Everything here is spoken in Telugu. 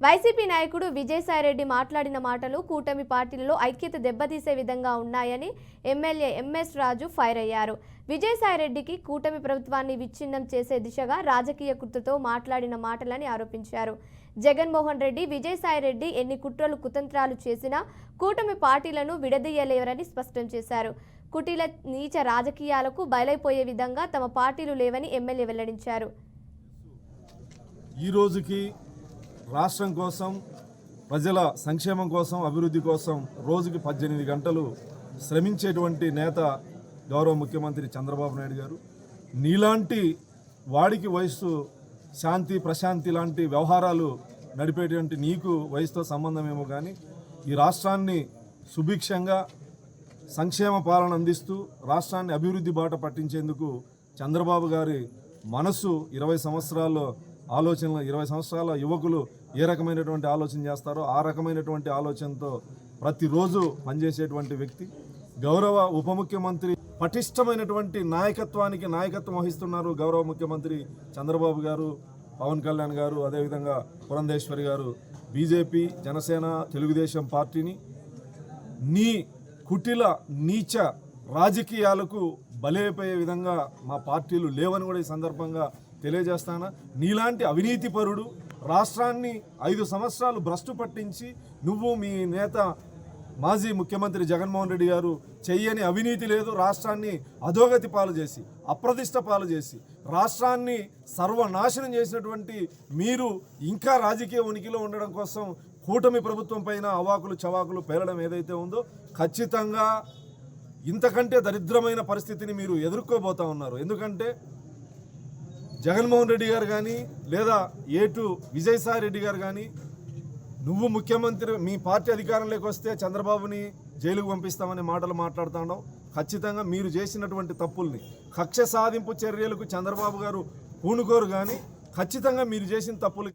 వైసీపీ నాయకుడు విజయసాయిరెడ్డి మాట్లాడిన మాటలు కూటమి పార్టీలలో ఐక్యత దెబ్బతీసే విధంగా ఉన్నాయని ఎమ్మెల్యే ఎంఎస్ రాజు ఫైర్ అయ్యారు. విజయసాయిరెడ్డికి కూటమి ప్రభుత్వాన్ని విచ్ఛిన్నం చేసే దిశగా రాజకీయ కుట్రతో మాట్లాడిన మాటలని ఆరోపించారు. జగన్మోహన్ రెడ్డి, విజయసాయిరెడ్డి ఎన్ని కుట్రలు కుతంత్రాలు చేసినా కూటమి పార్టీలను విడదీయలేరని స్పష్టం చేశారు. కుటిల నీచ రాజకీయాలకు బయలైపోయే విధంగా తమ పార్టీలు లేవని ఎమ్మెల్యే వెల్లడించారు. ఈ రోజుకి రాష్ట్రం కోసం, ప్రజల సంక్షేమం కోసం, అభివృద్ధి కోసం రోజుకి 18 గంటలు శ్రమించేటువంటి నేత గౌరవ ముఖ్యమంత్రి చంద్రబాబు నాయుడు గారు. నీలాంటి వాడికి వయస్సు శాంతి ప్రశాంతి లాంటి వ్యవహారాలు నడిపేటువంటి నీకు వయసుతో సంబంధమేమో కానీ ఈ రాష్ట్రాన్ని సుభిక్షంగా సంక్షేమ పాలన అందిస్తూ రాష్ట్రాన్ని అభివృద్ధి బాట పట్టించేందుకు చంద్రబాబు గారి మనసు 20 సంవత్సరాల్లో ఆలోచనలు 20 సంవత్సరాల యువకులు ఏ రకమైనటువంటి ఆలోచన చేస్తారో ఆ రకమైనటువంటి ఆలోచనతో ప్రతిరోజు పనిచేసేటువంటి వ్యక్తి. గౌరవ ఉప ముఖ్యమంత్రి పటిష్టమైనటువంటి నాయకత్వం వహిస్తున్నారు. గౌరవ ముఖ్యమంత్రి చంద్రబాబు గారు, పవన్ కళ్యాణ్ గారు, అదేవిధంగా పురంధేశ్వరి గారు బీజేపీ, జనసేన, తెలుగుదేశం పార్టీని నీ కుటిల నీచ రాజకీయాలకు బలైపోయే విధంగా మా పార్టీలు లేవని కూడా ఈ సందర్భంగా తెలియజేస్తానా. నీలాంటి అవినీతి పరుడు రాష్ట్రాన్ని 5 సంవత్సరాలు భ్రష్టు పట్టించి నువ్వు మీ నేత మాజీ ముఖ్యమంత్రి జగన్మోహన్ రెడ్డి గారు చెయ్యని అవినీతి లేదు. రాష్ట్రాన్ని అధోగతి పాలు చేసి, అప్రతిష్ట పాలు చేసి, రాష్ట్రాన్ని సర్వనాశనం చేసినటువంటి మీరు ఇంకా రాజకీయ ఉనికిలో ఉండడం కోసం కూటమి ప్రభుత్వం పైన అవాకులు చవాకులు పేలడం ఏదైతే ఉందో ఖచ్చితంగా ఇంతకంటే దరిద్రమైన పరిస్థితిని మీరు ఎదుర్కోబోతా ఉన్నారు. ఎందుకంటే జగన్మోహన్ రెడ్డి గారు కానీ లేదా ఏటు విజయసాయి రెడ్డి గారు కానీ నువ్వు ముఖ్యమంత్రి మీ పార్టీ అధికారంలోకి వస్తే చంద్రబాబుని జైలుకు పంపిస్తామనే మాటలు మాట్లాడుతున్నావు. ఖచ్చితంగా మీరు చేసినటువంటి తప్పుల్ని, కక్ష సాధింపు చర్యలకు చంద్రబాబు గారు పూనుకోరు కానీ ఖచ్చితంగా మీరు చేసిన తప్పులకి